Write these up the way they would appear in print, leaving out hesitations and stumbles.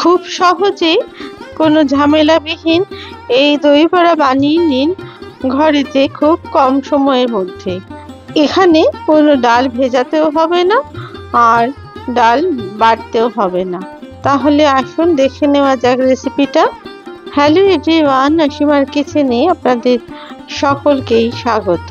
খুব সহজেই কোনো ঝামেলাবিহীন এই দই বড়া বানিয়ে নিন ঘরেতে খুব কম সময়ের মধ্যে। এখানে কোনো ডাল ভেজাতেও হবে না আর ডাল বাটতেও হবে না। তাহলে আসুন দেখে নেওয়া যাক রেসিপিটা। হ্যালো এভরিওয়ান, অসীমার কিচেনে আপনাদের সকলকেই স্বাগত।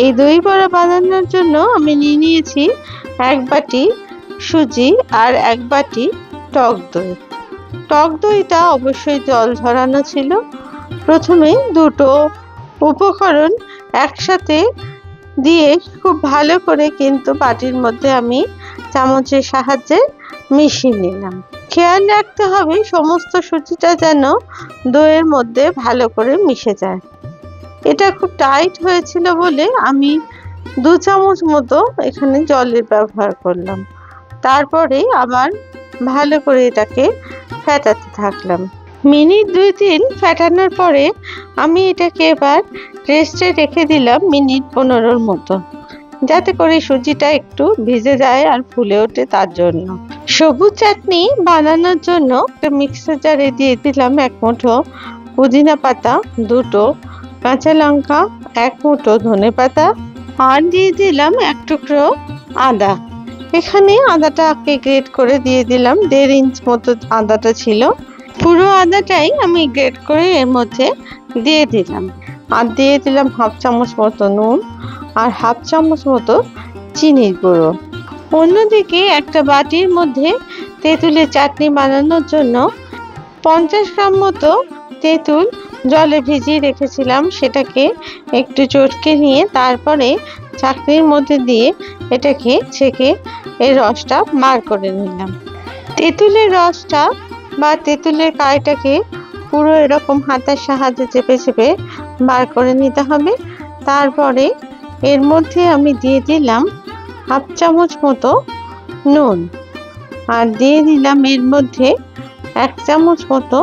এই দই বড়া বানানোর জন্য আমি নিয়ে নিয়েছি 1 বাটি সুজি আর 1 বাটি টক দই। টক দইটা অবশ্যই জল ঝরানো ছিল। প্রথমে দুটো উপকরণ একসাথে দিয়ে খুব ভালো করে কিন্তু বাটির মধ্যে আমি চামচের সাহায্যে মিশিয়ে নিলাম। খেয়াল রাখতে হবে সমস্ত সুজিটা যেন দইয়ের মধ্যে ভালো করে মিশে যায়। এটা খুব টাইট হয়েছিল বলে আমি 2 চামচ মতো এখানে জলের ব্যবহার করলাম। তারপরে আবার ভালো করে এটাকে ফেটাতে থাকলাম। মিনিট 2-3 ফেটানোর পরে আমি এটাকে এবার রেস্টে রেখে দিলাম মিনিট 15 মতো, যাতে করে সুজিটা একটু ভিজে যায় আর ফুলে ওঠে তার জন্য। সবুজ চাটনি বানানোর জন্য মিক্সার জারে দিয়ে দিলাম 1 মুঠো পুদিনা পাতা, 2টো কাঁচা লঙ্কা, 1 মুঠো ধনেপাতা আর দিয়ে দিলাম 1 টুকরো আদা। এখানে আদাটাকে গ্রেট করে দিয়ে দিলাম, 1.5 ইঞ্চ মতো আদাটা ছিল। পুরো আদাটাই আমি গ্রেট করে এর মধ্যে দিয়ে দিলাম। আর দিয়ে দিলাম 1/2 চামচ মতো নুন আর 1/2 চামচ মতো চিনির গুঁড়ো। অন্যদিকে একটা বাটির মধ্যে তেঁতুলের চাটনি বানানোর জন্য 50 গ্রাম মতো তেঁতুল জলে ভিজিয়ে রেখেছিলাম। সেটাকে একটু চটকে নিয়ে তারপরে চাটনির মধ্যে দিয়ে এটাকে ছেঁকে এর রসটা বার করে নিলাম। তেঁতুলের রসটা বা তেঁতুলের কাঁইটাকে পুরো এরকম হাতের সাহায্যে চেপে চেপে বার করে নিতে হবে। তারপরে এর মধ্যে আমি দিয়ে দিলাম 1/2 চামচ মতো নুন আর দিয়ে দিলাম এর মধ্যে 1 চামচ মতো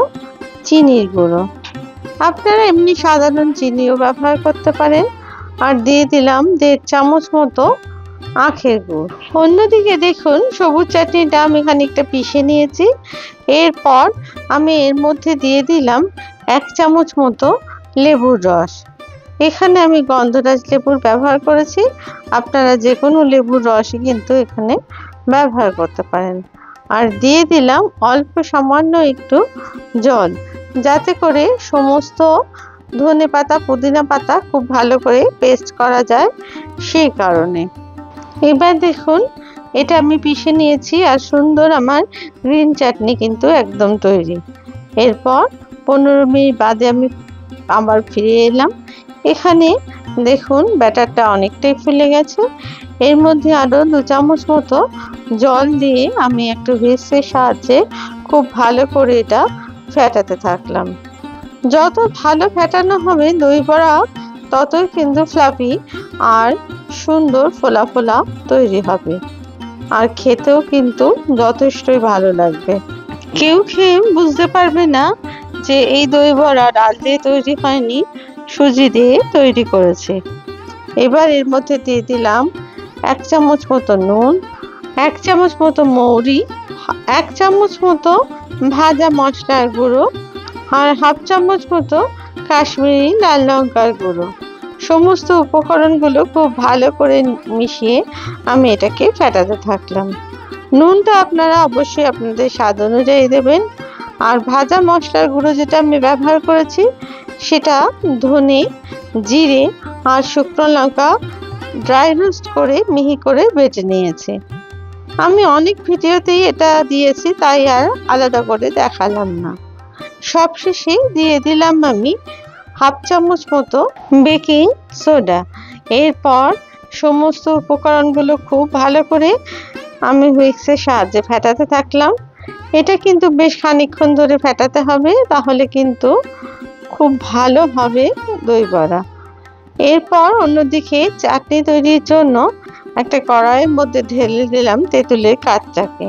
চিনির গুঁড়ো। আপনারা এমনি সাধারণ চিনিও ব্যবহার করতে পারেন। আর দিয়ে দিলাম 1.5 চামচ মতো আখের গুড়। অন্যদিকে দেখুন সবুজ চাটনিটা আমি খানিকটা পিষে নিয়েছি। এরপর আমি এর মধ্যে দিয়ে দিলাম 1 চামচ মতো লেবুর রস। এখানে আমি গন্ধরাজ লেবুর ব্যবহার করেছি, আপনারা যে কোনো লেবুর রসই কিন্তু এখানে ব্যবহার করতে পারেন। আর দিয়ে দিলাম অল্প সামান্য একটু জল, যাতে করে সমস্ত ধনেপাতা পুদিনা পাতা খুব ভালো করে পেস্ট করা যায় সেই কারণে। এবার দেখুন এটা আমি পিষে নিয়েছি আর সুন্দর আমার গ্রিন চাটনি কিন্তু একদম তৈরি। এরপর 15 মিনিট বাদে আমি আবার ফিরে এলাম। এখানে দেখুন ব্যাটারটা অনেকটাই ফুলে গেছে। এর মধ্যে আরও 2 চামচ মতো জল দিয়ে আমি একটু হুইস্কের সাহায্যে খুব ভালো করে এটা ফেটাতে থাকলাম। যত ভালো ফেটানো হবে দই বড়া ততই কিন্তু ফ্লাফি আর সুন্দর ফোলা ফোলা তৈরি হবে আর খেতেও কিন্তু যথেষ্টই ভালো লাগবে। কেউ খেয়ে বুঝতে পারবে না যে এই দই বড়া ডাল দিয়ে তৈরি হয়নি, সুজি দিয়ে তৈরি করেছে। এবার এর মধ্যে দিয়ে দিলাম 1 চামচ মতো নুন, 1 চামচ মতো মৌরি, 1 চামচ মতো ভাজা মশলার গুঁড়ো আর 1/2 চামচ মতো কাশ্মীরি লাল লঙ্কার গুঁড়ো। সমস্ত উপকরণগুলো খুব ভালো করে মিশিয়ে আমি এটাকে ফেটাতে থাকলাম। নুনটা আপনারা অবশ্যই আপনাদের স্বাদ অনুযায়ী দেবেন। আর ভাজা মশলার গুঁড়ো যেটা আমি ব্যবহার করেছি সেটা ধনে, জিরে আর শুকনো লঙ্কা ড্রাই রোস্ট করে মিহি করে বেটে নিয়েছি। আমি অনেক ভিডিওতেই এটা দিয়েছি, তাই আর আলাদা করে দেখালাম না। সবশেষে দিয়ে দিলাম আমি 1/2 চামচ মতো বেকিং সোডা। এরপর সমস্ত উপকরণগুলো খুব ভালো করে আমি হুইস্কের সাহায্যে ফেটাতে থাকলাম। এটা কিন্তু বেশ খানিকক্ষণ ধরে ফেটাতে হবে, তাহলে কিন্তু খুব ভালো হবে দই বড়া। এরপর অন্যদিকে চাটনি তৈরির জন্য একটা কড়াইয়ের মধ্যে ঢেলে দিলাম তেঁতুলের কাঠটাকে।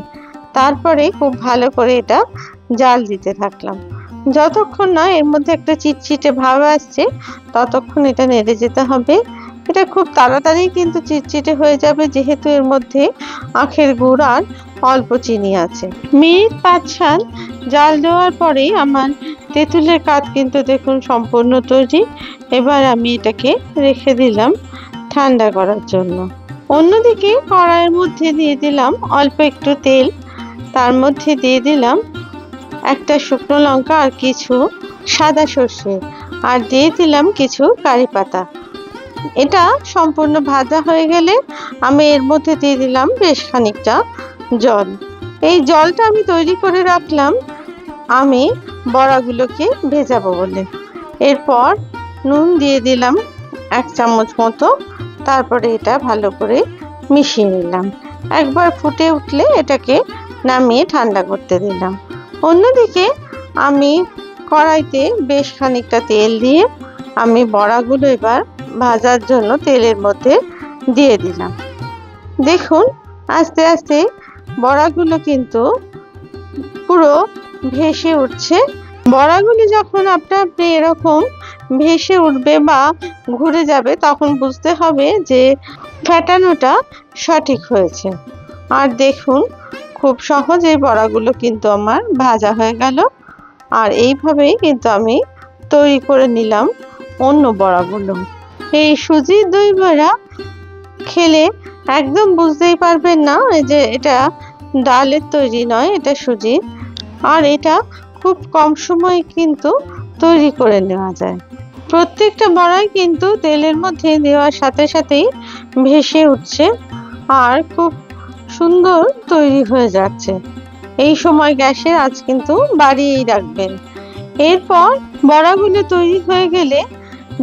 তারপরে খুব ভালো করে এটা জাল দিতে থাকলাম। যতক্ষণ না এর মধ্যে একটা চিটচিটে ভাব আসছে ততক্ষণ এটা নেড়ে যেতে হবে। এটা খুব তাড়াতাড়ি কিন্তু চিটচিটে হয়ে যাবে, যেহেতু এর মধ্যে আখের গুড় আর অল্প চিনি আছে। মিনিট 5-7 জাল দেওয়ার পরেই আমার তেঁতুলের কাত কিন্তু দেখুন সম্পূর্ণ তৈরি। এবার আমি এটাকে রেখে দিলাম ঠান্ডা করার জন্য। অন্যদিকে কড়াইয়ের মধ্যে দিয়ে দিলাম অল্প একটু তেল, তার মধ্যে দিয়ে দিলাম একটা শুকনো লঙ্কা আর কিছু সাদা সর্ষে, আর দিয়ে দিলাম কিছু কারি পাতা। এটা সম্পূর্ণ ভাজা হয়ে গেলে আমি এর মধ্যে দিয়ে দিলাম বেশ খানিকটা জল। এই জলটা আমি তৈরি করে রাখলাম আমি বড়াগুলোকে ভেজাবো বলে। এরপর নুন দিয়ে দিলাম 1 চামচ মতো, তারপরে এটা ভালো করে মিশিয়ে নিলাম। একবার ফুটে উঠলে এটাকে নামিয়ে ঠান্ডা করতে দিলাম। অন্যদিকে আমি কড়াইতে বেশ খানিকটা তেল দিয়ে আমি বড়াগুলো এবার ভাজার জন্য তেলের মধ্যে দিয়ে দিলাম। দেখুন আস্তে আস্তে বড়াগুলো কিন্তু পুরো ভেসে উঠছে। বড়াগুলো যখন আপনা আপনি এরকম ভেসে উঠবে বা ঘুরে যাবে, তখন বুঝতে হবে যে ফ্যাটানোটা সঠিক হয়েছে। আর দেখুন খুব সহজেই বড়াগুলো কিন্তু আমার ভাজা হয়ে গেল। আর এইভাবেই কিন্তু আমি তৈরি করে নিলাম অন্য বড়াগুলো। এই সুজির দই বড়া খেলে একদম বুঝতেই পারবেন না যে এটা ডালের তৈরি নয়, এটা সুজির। আর এটা খুব কম সময়ে কিন্তু তৈরি করে নেওয়া যায়। প্রত্যেকটা বড়াই কিন্তু তেলের মধ্যে দেওয়ার সাথে সাথেই ভেসে উঠছে আর খুব সুন্দর তৈরি হয়ে যাচ্ছে। এই সময় গ্যাসের আঁচ কিন্তু বাড়িয়েই রাখবেন। এরপর বড়াগুলো তৈরি হয়ে গেলে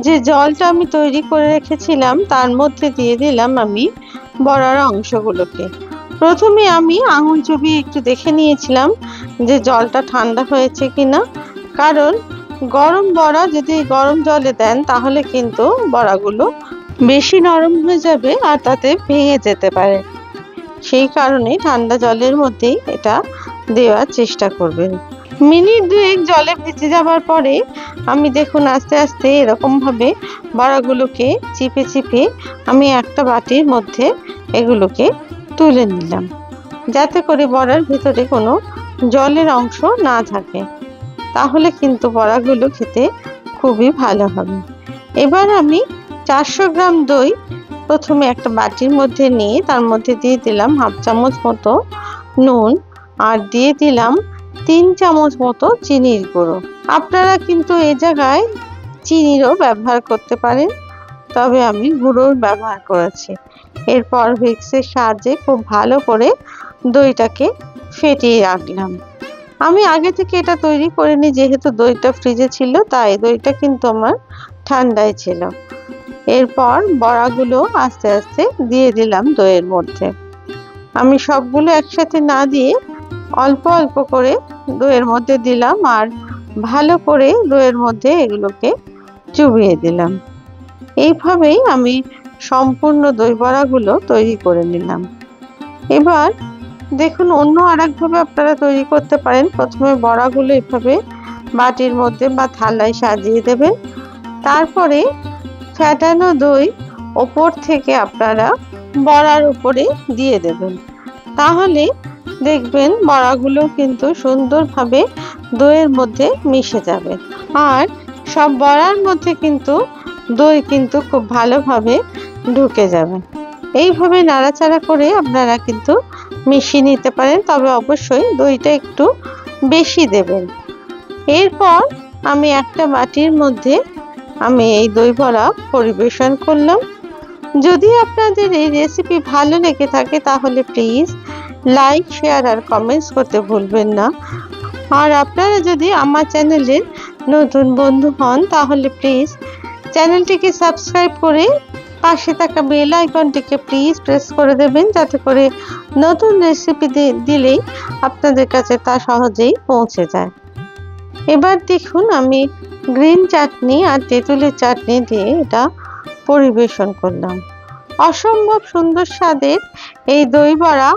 যে জলটা আমি তৈরি করে রেখেছিলাম তার মধ্যে দিয়ে দিলাম আমি বড়ার অংশগুলোকে। প্রথমে আমি আঙুল চুবিয়ে একটু দেখে নিয়েছিলাম যে জলটা ঠান্ডা হয়েছে কিনা, কারণ গরম বড়া যদি গরম জলে দেন তাহলে কিন্তু বড়াগুলো বেশি নরম হয়ে যাবে আর তাতে ভেঙে যেতে পারে। সেই কারণে ঠান্ডা জলের মধ্যেই এটা দেওয়ার চেষ্টা করবেন। মিনিট 2 জলে ভেজে যাবার পরে আমি দেখুন আস্তে আস্তে এরকম ভাবে বড়াগুলোকে চিপে চিপে আমি একটা বাটির মধ্যে এগুলোকে তুলে নিলাম, যাতে করে বড়ার ভিতরে কোনো জলের অংশ না থাকে। তাহলে কিন্তু বড়াগুলো খেতে খুবই ভালো হবে। এবার আমি 400 গ্রাম দই প্রথমে একটা বাটির মধ্যে নিয়ে তার মধ্যে দিয়ে দিলাম 1/2 চামচ মতো নুন আর দিয়ে দিলাম 3 চামচ মতো চিনির গুঁড়ো। আপনারা কিন্তু এই জায়গায় চিনিরও ব্যবহার করতে পারেন, তবে আমি গুঁড়োর ব্যবহার করেছি। এরপর হুইস্কের সাহায্যে খুব ভালো করে দইটাকে ফেটিয়ে রাখলাম। আমি আগে থেকে এটা তৈরি করিনি, যেহেতু দইটা ফ্রিজে ছিল তাই দইটা কিন্তু আমার ঠান্ডায় ছিল। এরপর বড়াগুলো আস্তে আস্তে দিয়ে দিলাম দইয়ের মধ্যে। আমি সবগুলো একসাথে না দিয়ে অল্প অল্প করে দইয়ের মধ্যে দিলাম আর ভালো করে দইয়ের মধ্যে এগুলোকে চুবিয়ে দিলাম। এইভাবেই আমি সম্পূর্ণ দই বড়াগুলো তৈরি করে নিলাম। এবার দেখুন অন্য আরেকভাবে আপনারা তৈরি করতে পারেন। প্রথমে বড়াগুলো এভাবে বাটির মধ্যে বা থালায় সাজিয়ে দেবেন, তারপরে ফ্যাটানো দই ওপর থেকে আপনারা বড়ার উপরে দিয়ে দেবেন। তাহলে দেখবেন বড়াগুলো কিন্তু সুন্দরভাবে দইয়ের মধ্যে মিশে যাবে আর সব বড়ার মধ্যে কিন্তু দই কিন্তু খুব ভালোভাবে ঢুকে যাবে। এইভাবে নাড়াচাড়া করে আপনারা কিন্তু মিশিয়ে নিতে পারেন, তবে অবশ্যই দইটা একটু বেশি দেবেন। এরপর আমি একটা বাটির মধ্যে আমি এই দই বড়া পরিবেশন করলাম। যদি আপনাদের এই রেসিপি ভালো লেগে থাকে তাহলে প্লিজ লাইক, শেয়ার আর কমেন্টস করতে ভুলবেন না। আর আপনারা যদি আমার চ্যানেলের নতুন বন্ধু হন তাহলে প্লিজ চ্যানেলটিকে সাবস্ক্রাইব করে পাশে থাকা বেল আইকনটিকে প্লিজ প্রেস করে দেবেন, যাতে করে নতুন রেসিপি দিলেই আপনাদের কাছে তা সহজেই পৌঁছে যায়। এবার দেখুন আমি গ্রিন চাটনি আর তেঁতুলের চাটনি দিয়ে এটা পরিবেশন করলাম। অসম্ভব সুন্দর স্বাদের এই দই বড়া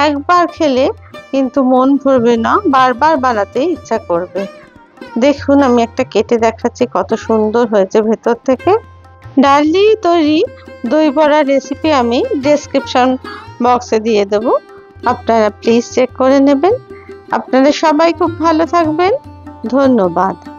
একবার খেলে কিন্তু মন ভরবে না, বারবার বানাতে ইচ্ছা করবে। দেখুন আমি একটা কেটে দেখাচ্ছি কত সুন্দর হয়েছে ভেতর থেকে। ডাল দিয়ে তৈরি দই বড়ার রেসিপি আমি ডেসক্রিপশন বক্সে দিয়ে দেবো, আপনারা প্লিজ চেক করে নেবেন। আপনারা সবাই খুব ভালো থাকবেন। ধন্যবাদ।